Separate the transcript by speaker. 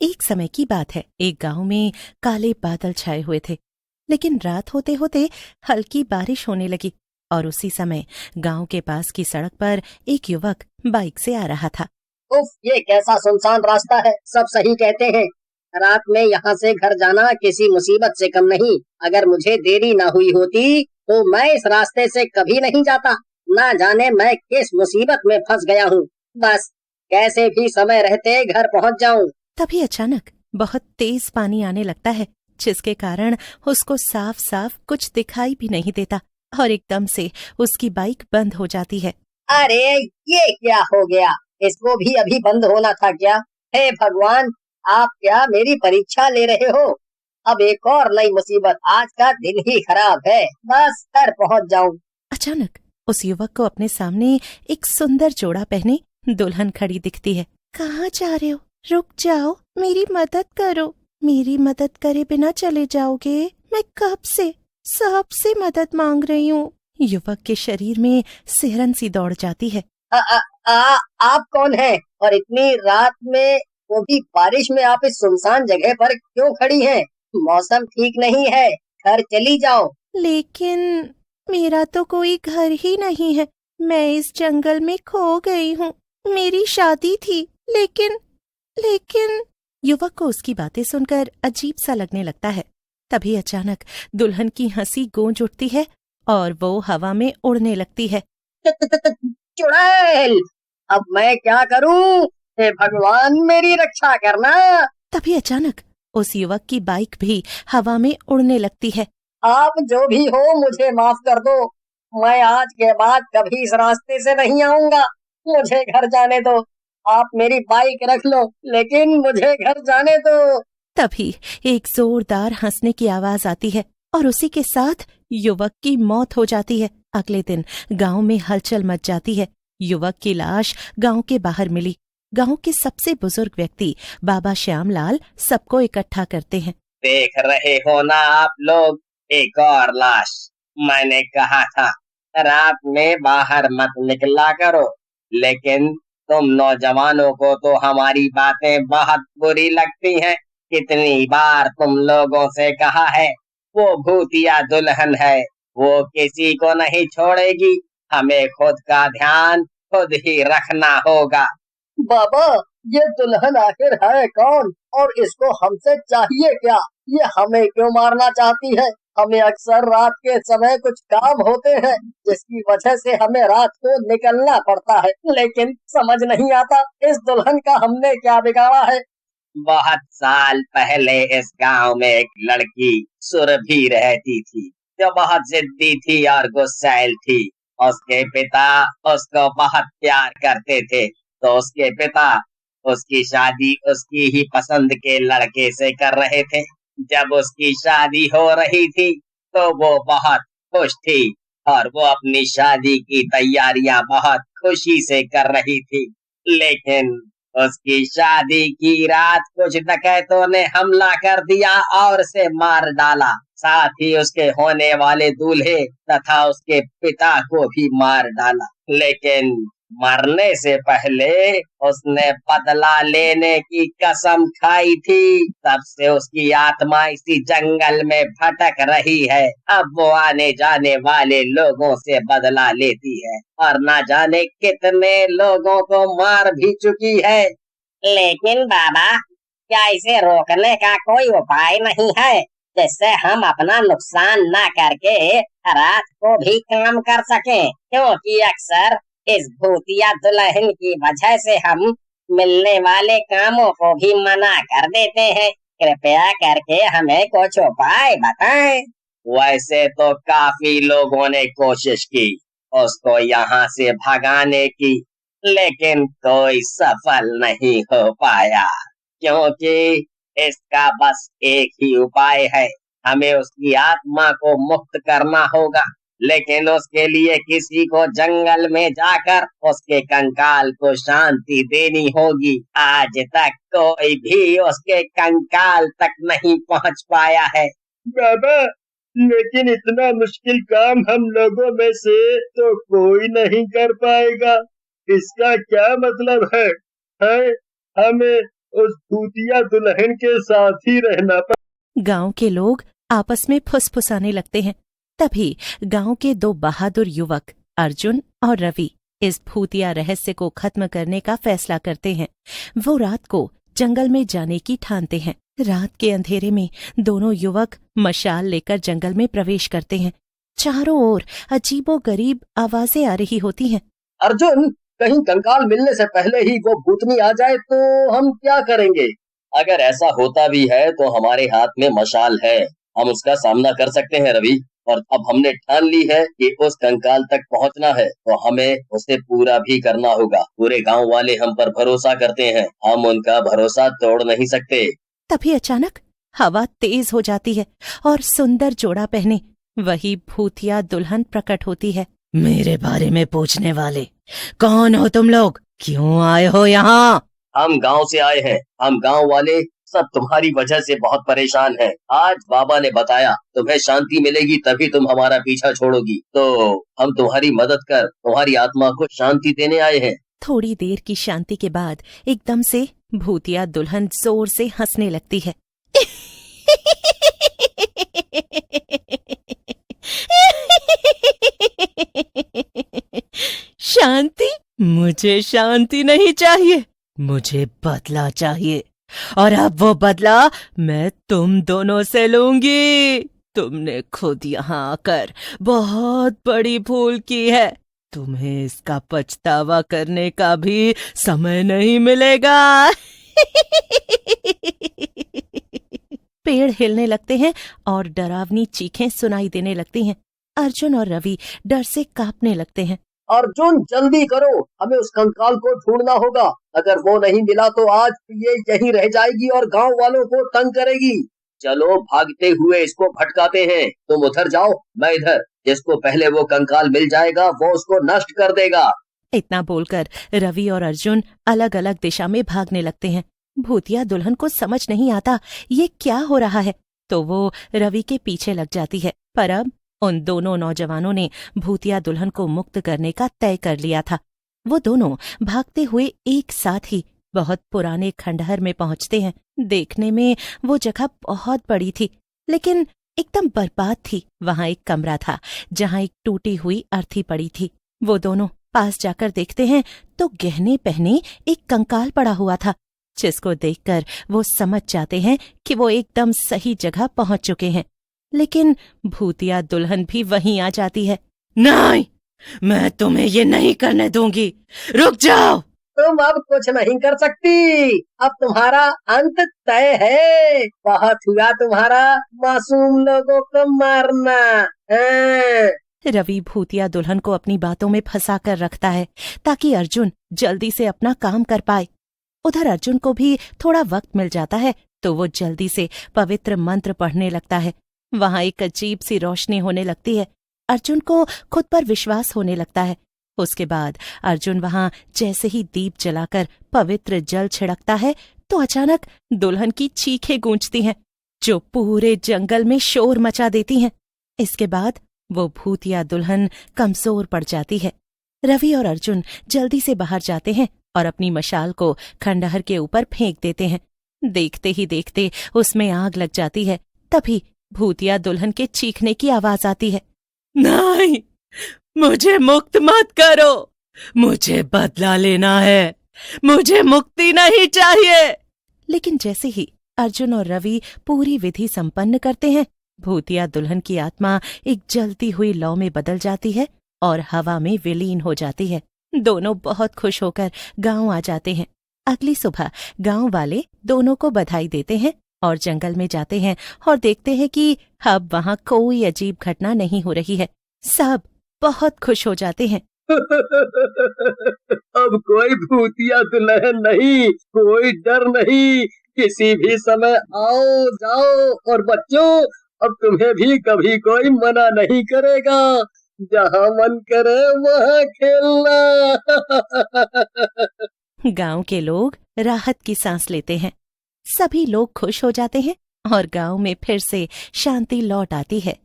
Speaker 1: एक समय की बात है, एक गांव में काले बादल छाए हुए थे। लेकिन रात होते होते हल्की बारिश होने लगी और उसी समय गांव के पास की सड़क पर एक युवक बाइक से आ रहा था।
Speaker 2: उफ, ये कैसा सुनसान रास्ता है। सब सही कहते हैं, रात में यहाँ से घर जाना किसी मुसीबत से कम नहीं। अगर मुझे देरी ना हुई होती तो मैं इस रास्ते से कभी नहीं जाता। ना जाने मैं किस मुसीबत में फंस गया हूँ। बस कैसे भी समय रहते घर पहुँच जाऊँ।
Speaker 1: तभी अचानक बहुत तेज पानी आने लगता है, जिसके कारण उसको साफ साफ कुछ दिखाई भी नहीं देता और एकदम से उसकी बाइक बंद हो जाती है।
Speaker 2: अरे ये क्या हो गया, इसको भी अभी बंद होना था क्या? हे भगवान, आप क्या मेरी परीक्षा ले रहे हो? अब एक और नई मुसीबत, आज का दिन ही खराब है। बस घर पहुंच जाऊं।
Speaker 1: अचानक उस युवक को अपने सामने एक सुंदर जोड़ा पहने दुल्हन खड़ी दिखती है। कहाँ जा रहे हो? रुक जाओ, मेरी मदद करो। मेरी मदद करे बिना चले जाओगे? मैं कब से सबसे मदद मांग रही हूँ। युवक के शरीर में सिहरन सी दौड़ जाती है।
Speaker 2: आ, आ, आप कौन हैं? और इतनी रात में, वो भी बारिश में, आप इस सुनसान जगह पर क्यों खड़ी हैं? मौसम ठीक नहीं है, घर चली जाओ।
Speaker 1: लेकिन मेरा तो कोई घर ही नहीं है। मैं इस जंगल में खो गई हूँ। मेरी शादी थी, लेकिन युवक को उसकी बातें सुनकर अजीब सा लगने लगता है। तभी अचानक दुल्हन की हंसी गूंज उठती है और वो हवा में उड़ने लगती है।
Speaker 2: चुड़ैल, अब मैं क्या करूं? हे भगवान, मेरी रक्षा करना।
Speaker 1: तभी अचानक उस युवक की बाइक भी हवा में उड़ने लगती है।
Speaker 2: आप जो भी हो, मुझे माफ कर दो। मैं आज के बाद कभी इस रास्ते से नहीं आऊंगा। मुझे घर जाने दो। आप मेरी बाइक रख लो, लेकिन मुझे घर जाने दो।
Speaker 1: तभी एक जोरदार हंसने की आवाज आती है और उसी के साथ युवक की मौत हो जाती है। अगले दिन गांव में हलचल मच जाती है। युवक की लाश गांव के बाहर मिली। गांव के सबसे बुजुर्ग व्यक्ति बाबा श्यामलाल सबको इकट्ठा करते हैं।
Speaker 3: देख रहे हो ना आप लोग, एक और लाश। मैंने कहा था रात में बाहर मत निकला करो, लेकिन तुम नौजवानों को तो हमारी बातें बहुत बुरी लगती हैं। कितनी बार तुम लोगों से कहा है, वो भूतिया दुल्हन है, वो किसी को नहीं छोड़ेगी। हमें खुद का ध्यान खुद ही रखना होगा।
Speaker 2: बाबा, ये दुल्हन आखिर है कौन और इसको हमसे चाहिए क्या? ये हमें क्यों मारना चाहती है? हमें अक्सर रात के समय कुछ काम होते हैं, जिसकी वजह से हमें रात को निकलना पड़ता है, लेकिन समझ नहीं आता इस दुल्हन का हमने क्या बिगाड़ा है।
Speaker 3: बहुत साल पहले इस गांव में एक लड़की सुरभि रहती थी, जो बहुत जिद्दी थी और गुस्सैल थी। उसके पिता उसको बहुत प्यार करते थे, तो उसके पिता उसकी शादी उसकी ही पसंद के लड़के से कर रहे थे। जब उसकी शादी हो रही थी तो वो बहुत खुश थी और वो अपनी शादी की तैयारियां बहुत खुशी से कर रही थी। लेकिन उसकी शादी की रात कुछ डकैतों ने हमला कर दिया और उसे मार डाला। साथ ही उसके होने वाले दूल्हे तथा उसके पिता को भी मार डाला। लेकिन मरने से पहले उसने बदला लेने की कसम खाई थी। तब से उसकी आत्मा इसी जंगल में भटक रही है। अब वो आने जाने वाले लोगों से बदला लेती है और ना जाने कितने लोगों को मार भी चुकी है।
Speaker 2: लेकिन बाबा, क्या इसे रोकने का कोई उपाय नहीं है, जिससे हम अपना नुकसान ना करके रात को भी काम कर सकें? क्योंकि अक्सर इस भूतिया दुल्हन की वजह से हम मिलने वाले कामों को भी मना कर देते हैं। कृपया करके हमें कुछ उपाय बताएं।
Speaker 3: वैसे तो काफी लोगों ने कोशिश की उसको यहाँ से भगाने की, लेकिन कोई सफल नहीं हो पाया, क्योंकि इसका बस एक ही उपाय है। हमें उसकी आत्मा को मुक्त करना होगा, लेकिन उसके लिए किसी को जंगल में जाकर उसके कंकाल को शांति देनी होगी। आज तक कोई भी उसके कंकाल तक नहीं पहुंच पाया है।
Speaker 4: बाबा, लेकिन इतना मुश्किल काम हम लोगों में से तो कोई नहीं कर पाएगा। इसका क्या मतलब है? हमें उस भूतिया दुल्हन के साथ ही रहना
Speaker 1: गांव के लोग आपस में फुसफुसाने लगते हैं। तभी गांव के दो बहादुर युवक अर्जुन और रवि इस भूतिया रहस्य को खत्म करने का फैसला करते हैं। वो रात को जंगल में जाने की ठानते हैं। रात के अंधेरे में दोनों युवक मशाल लेकर जंगल में प्रवेश करते हैं। चारों ओर अजीबोगरीब आवाजें आ रही होती हैं।
Speaker 3: अर्जुन, कहीं कंकाल मिलने से पहले ही वो भूतनी आ जाए तो हम क्या करेंगे? अगर ऐसा होता भी है तो हमारे हाथ में मशाल है, हम उसका सामना कर सकते हैं रवि। और अब हमने ठान ली है कि उस कंकाल तक पहुंचना है तो हमें उसे पूरा भी करना होगा। पूरे गांव वाले हम पर भरोसा करते हैं, हम उनका भरोसा तोड़ नहीं सकते।
Speaker 1: तभी अचानक हवा तेज हो जाती है और सुंदर जोड़ा पहने वही भूतिया दुल्हन प्रकट होती है। मेरे बारे में पूछने वाले कौन हो तुम लोग? क्यों आए हो यहाँ?
Speaker 3: हम गांव से आए हैं, हम गांव वाले सब तुम्हारी वजह से बहुत परेशान हैं। आज बाबा ने बताया तुम्हें शांति मिलेगी तभी तुम हमारा पीछा छोड़ोगी, तो हम तुम्हारी मदद कर तुम्हारी आत्मा को शांति देने आए हैं।
Speaker 1: थोड़ी देर की शांति के बाद एकदम से भूतिया दुल्हन जोर से हंसने लगती है। शांति? मुझे शांति नहीं चाहिए, मुझे बदला चाहिए। और अब वो बदला मैं तुम दोनों से लूंगी। तुमने खुद यहाँ आकर बहुत बड़ी भूल की है। तुम्हें इसका पछतावा करने का भी समय नहीं मिलेगा। पेड़ हिलने लगते हैं और डरावनी चीखें सुनाई देने लगती हैं। अर्जुन और रवि डर से कांपने लगते हैं।
Speaker 3: अर्जुन, जल्दी करो, हमें उस कंकाल को ढूंढना होगा। अगर वो नहीं मिला तो आज ये यहीं रह जाएगी और गांव वालों को तंग करेगी। चलो भागते हुए इसको भटकाते हैं। तुम उधर जाओ, मैं इधर। जिसको पहले वो कंकाल मिल जाएगा वो उसको नष्ट कर देगा।
Speaker 1: इतना बोलकर रवि और अर्जुन अलग अलग दिशा में भागने लगते हैं। भूतिया दुल्हन को समझ नहीं आता ये क्या हो रहा है, तो वो रवि के पीछे लग जाती है। पर अब उन दोनों नौजवानों ने भूतिया दुल्हन को मुक्त करने का तय कर लिया था। वो दोनों भागते हुए एक साथ ही बहुत पुराने खंडहर में पहुंचते हैं। देखने में वो जगह बहुत बड़ी थी, लेकिन एकदम बर्बाद थी। वहां एक कमरा था जहां एक टूटी हुई अर्थी पड़ी थी। वो दोनों पास जाकर देखते हैं तो गहने पहने एक कंकाल पड़ा हुआ था, जिसको देखकर वो समझ जाते हैं कि वो एकदम सही जगह पहुंच चुके हैं। लेकिन भूतिया दुल्हन भी वहीं आ जाती है। नहीं, मैं तुम्हें ये नहीं करने दूंगी, रुक जाओ।
Speaker 2: तुम अब कुछ नहीं कर सकती, अब तुम्हारा अंत तय है। बहुत हुआ तुम्हारा मासूम लोगों को मारना।
Speaker 1: रवि भूतिया दुल्हन को अपनी बातों में फंसा कर रखता है ताकि अर्जुन जल्दी से अपना काम कर पाए। उधर अर्जुन को भी थोड़ा वक्त मिल जाता है तो वो जल्दी से पवित्र मंत्र पढ़ने लगता है। वहां एक अजीब सी रोशनी होने लगती है। अर्जुन को खुद पर विश्वास होने लगता है। उसके बाद अर्जुन वहां जैसे ही दीप जलाकर पवित्र जल छिड़कता है तो अचानक दुल्हन की चीखें गूंजती हैं, जो पूरे जंगल में शोर मचा देती हैं। इसके बाद वो भूतिया दुल्हन कमजोर पड़ जाती है। रवि और अर्जुन जल्दी से बाहर जाते हैं और अपनी मशाल को खंडहर के ऊपर फेंक देते हैं। देखते ही देखते उसमें आग लग जाती है। तभी भूतिया दुल्हन के चीखने की आवाज आती है। नहीं, मुझे मुक्त मत करो, मुझे बदला लेना है, मुझे मुक्ति नहीं चाहिए। लेकिन जैसे ही अर्जुन और रवि पूरी विधि संपन्न करते हैं, भूतिया दुल्हन की आत्मा एक जलती हुई लौ में बदल जाती है और हवा में विलीन हो जाती है। दोनों बहुत खुश होकर गांव आ जाते हैं। अगली सुबह गांव वाले दोनों को बधाई देते हैं और जंगल में जाते हैं और देखते हैं कि अब वहां कोई अजीब घटना नहीं हो रही है। सब बहुत खुश हो जाते हैं।
Speaker 4: अब कोई भूतिया दुल्हन नहीं, कोई डर नहीं, किसी भी समय आओ जाओ। और बच्चों, अब तुम्हें भी कभी कोई मना नहीं करेगा, जहाँ मन करे वहाँ खेलना।
Speaker 1: गांव के लोग राहत की सांस लेते हैं। सभी लोग खुश हो जाते हैं और गांव में फिर से शांति लौट आती है।